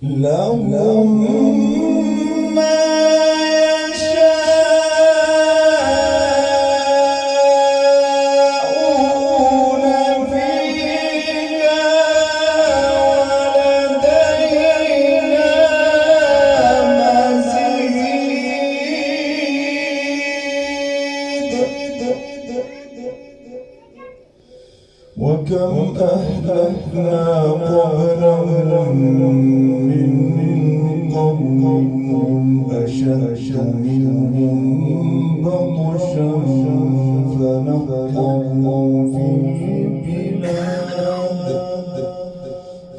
لهم ما يشاءون فيها ولدينا مزيد. وكم أهلكنا قبلهم من قرن أشد منهم بطشا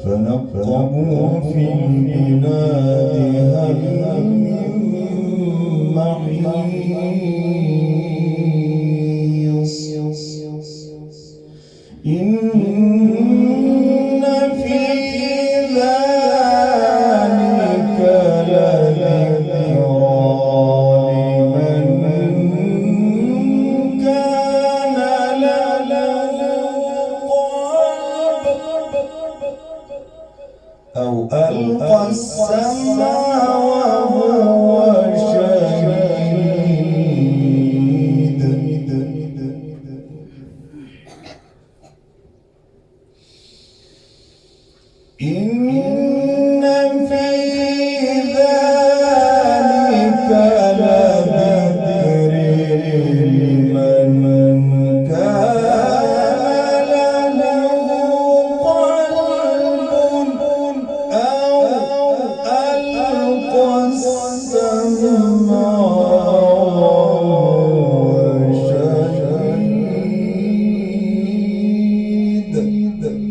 فنقبوا في البلاد هل من محيص. إن في ذلك لذكرى لمن كان له قلب أو ألقى السمع وهو شهيد. إن